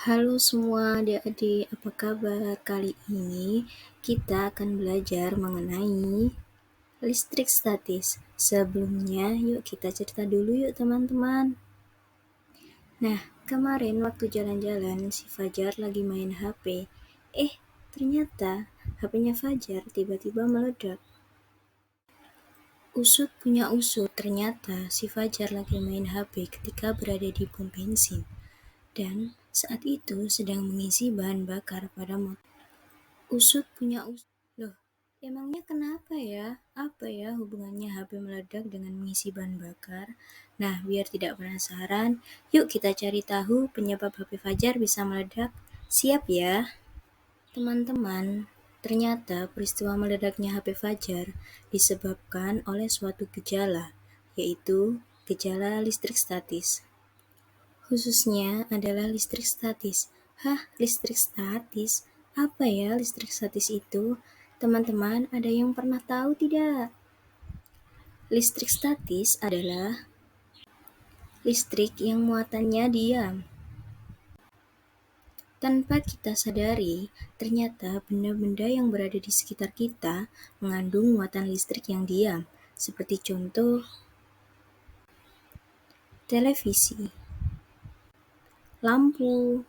Halo semua adik-adik, apa kabar? Kali ini kita akan belajar mengenai listrik statis. Sebelumnya, yuk kita cerita dulu yuk teman-teman. Nah, kemarin waktu jalan-jalan, si Fajar lagi main HP. Ternyata HP-nya Fajar tiba-tiba meledak. Usut punya usut, ternyata si Fajar lagi main HP ketika berada di pom bensin. Dan saat itu sedang mengisi bahan bakar pada motor. Usut punya usut. Loh, emangnya kenapa ya? Apa ya hubungannya HP meledak dengan mengisi bahan bakar? Nah, biar tidak penasaran, yuk kita cari tahu penyebab HP Fajar bisa meledak. Siap ya? Teman-teman, ternyata peristiwa meledaknya HP Fajar disebabkan oleh suatu gejala, yaitu gejala listrik statis. Khususnya adalah listrik statis. Hah, listrik statis? Apa ya listrik statis itu? Teman-teman, ada yang pernah tahu tidak? Listrik statis adalah listrik yang muatannya diam. Tanpa kita sadari, ternyata benda-benda yang berada di sekitar kita mengandung muatan listrik yang diam, seperti contoh televisi, lampu,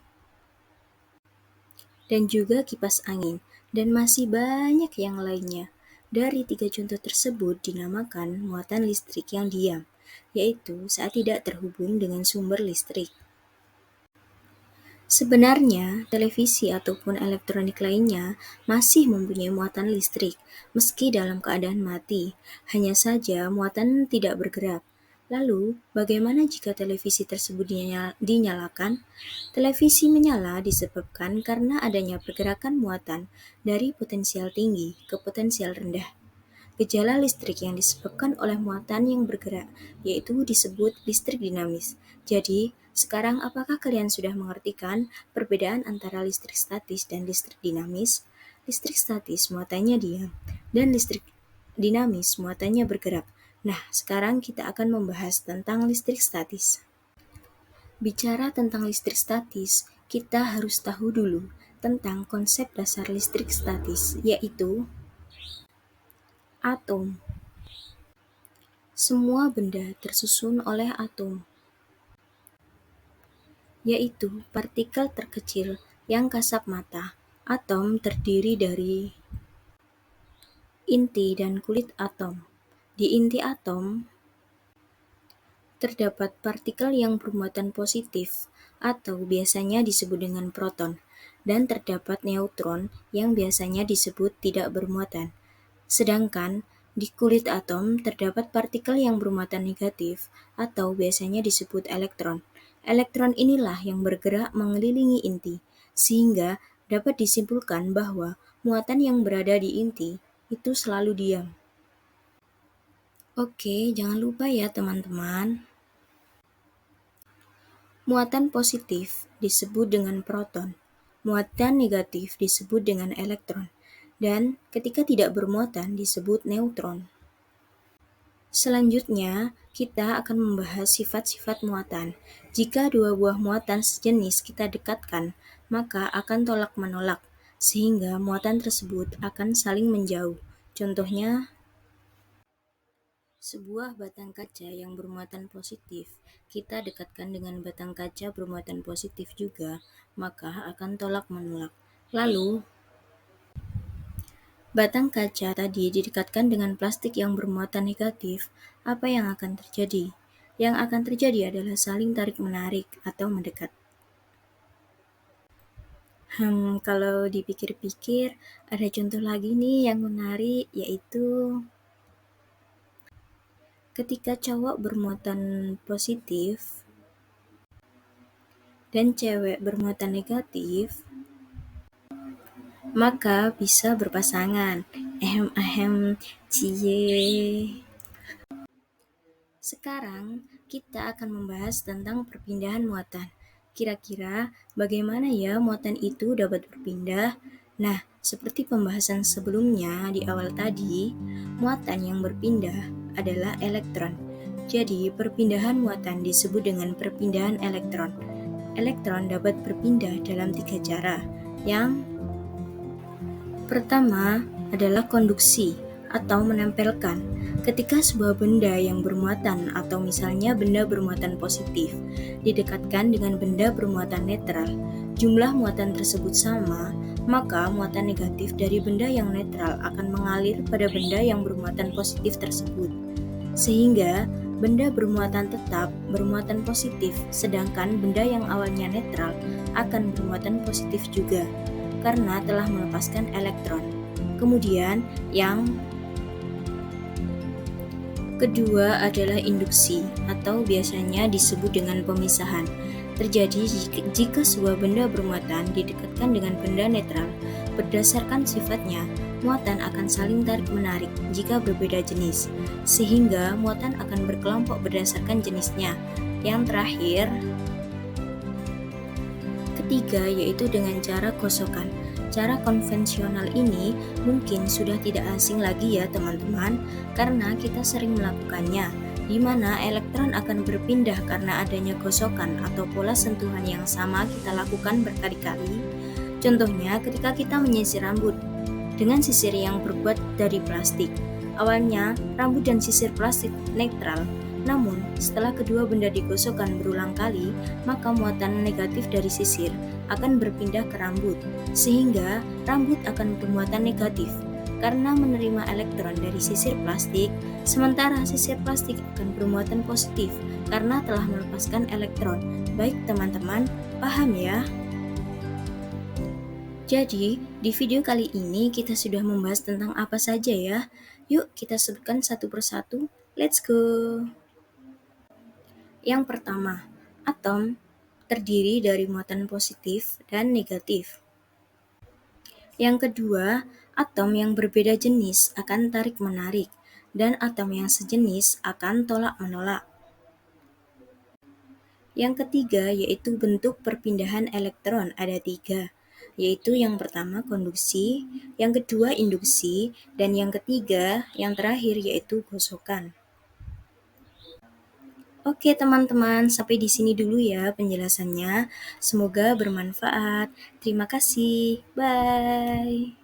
dan juga kipas angin, dan masih banyak yang lainnya. Dari 3 contoh tersebut dinamakan muatan listrik yang diam, yaitu saat tidak terhubung dengan sumber listrik. Sebenarnya, televisi ataupun elektronik lainnya masih mempunyai muatan listrik, meski dalam keadaan mati. Hanya saja muatan tidak bergerak. Lalu, bagaimana jika televisi tersebut dinyalakan? Televisi menyala disebabkan karena adanya pergerakan muatan dari potensial tinggi ke potensial rendah. Gejala listrik yang disebabkan oleh muatan yang bergerak, yaitu disebut listrik dinamis. Jadi, sekarang apakah kalian sudah mengertikan perbedaan antara listrik statis dan listrik dinamis? Listrik statis muatannya diam, dan listrik dinamis muatannya bergerak. Nah, sekarang kita akan membahas tentang listrik statis. Bicara tentang listrik statis, kita harus tahu dulu tentang konsep dasar listrik statis, yaitu atom. Semua benda tersusun oleh atom, yaitu partikel terkecil yang kasat mata. Atom terdiri dari inti dan kulit atom. Di inti atom terdapat partikel yang bermuatan positif atau biasanya disebut dengan proton, dan terdapat neutron yang biasanya disebut tidak bermuatan. Sedangkan di kulit atom terdapat partikel yang bermuatan negatif atau biasanya disebut elektron. Elektron inilah yang bergerak mengelilingi inti, sehingga dapat disimpulkan bahwa muatan yang berada di inti itu selalu diam. Oke, jangan lupa ya teman-teman. Muatan positif disebut dengan proton, muatan negatif disebut dengan elektron, dan ketika tidak bermuatan disebut neutron. Selanjutnya, kita akan membahas sifat-sifat muatan. Jika dua buah muatan sejenis kita dekatkan, maka akan tolak-menolak, sehingga muatan tersebut akan saling menjauh. Contohnya, sebuah batang kaca yang bermuatan positif, kita dekatkan dengan batang kaca bermuatan positif juga, maka akan tolak-menolak. Lalu, batang kaca tadi didekatkan dengan plastik yang bermuatan negatif, apa yang akan terjadi? Yang akan terjadi adalah saling tarik-menarik atau mendekat. Kalau dipikir-pikir, ada contoh lagi nih yang menarik, yaitu ketika cowok bermuatan positif dan cewek bermuatan negatif, maka bisa berpasangan. Cie. Sekarang kita akan membahas tentang perpindahan muatan. Kira-kira bagaimana ya muatan itu dapat berpindah? Nah, seperti pembahasan sebelumnya di awal tadi, muatan yang berpindah adalah elektron. Jadi, perpindahan muatan disebut dengan perpindahan elektron. elektron dapat berpindah dalam 3 cara. Yang pertama adalah konduksi atau menempelkan. Ketika sebuah benda yang bermuatan atau misalnya benda bermuatan positif didekatkan dengan benda bermuatan netral, jumlah muatan tersebut sama, maka muatan negatif dari benda yang netral akan mengalir pada benda yang bermuatan positif tersebut. Sehingga benda bermuatan tetap bermuatan positif, sedangkan benda yang awalnya netral akan bermuatan positif juga, karena telah melepaskan elektron. Kemudian yang kedua adalah induksi, atau biasanya disebut dengan pemisahan. Terjadi jika sebuah benda bermuatan didekatkan dengan benda netral. Berdasarkan sifatnya, muatan akan saling tarik-menarik jika berbeda jenis, sehingga muatan akan berkelompok berdasarkan jenisnya. Yang terakhir, ketiga, yaitu dengan cara gosokan. Cara konvensional ini mungkin sudah tidak asing lagi ya teman-teman, karena kita sering melakukannya, di mana elektron akan berpindah karena adanya gosokan atau pola sentuhan yang sama kita lakukan berkali-kali. Contohnya ketika kita menyisir rambut dengan sisir yang terbuat dari plastik. Awalnya, rambut dan sisir plastik netral, namun setelah kedua benda digosokkan berulang kali, maka muatan negatif dari sisir akan berpindah ke rambut, sehingga rambut akan bermuatan negatif karena menerima elektron dari sisir plastik, sementara sisir plastik akan bermuatan positif karena telah melepaskan elektron. Baik teman-teman, paham ya? Jadi, di video kali ini kita sudah membahas tentang apa saja ya. Yuk kita sebutkan satu persatu. Let's go! Yang pertama, atom terdiri dari muatan positif dan negatif. Yang kedua, atom yang berbeda jenis akan tarik-menarik, dan atom yang sejenis akan tolak-menolak. Yang ketiga, yaitu bentuk perpindahan elektron ada 3, yaitu yang pertama konduksi, yang kedua induksi, dan yang ketiga, yang terakhir yaitu gosokan. Oke teman-teman, sampai di sini dulu ya penjelasannya. Semoga bermanfaat. Terima kasih. Bye.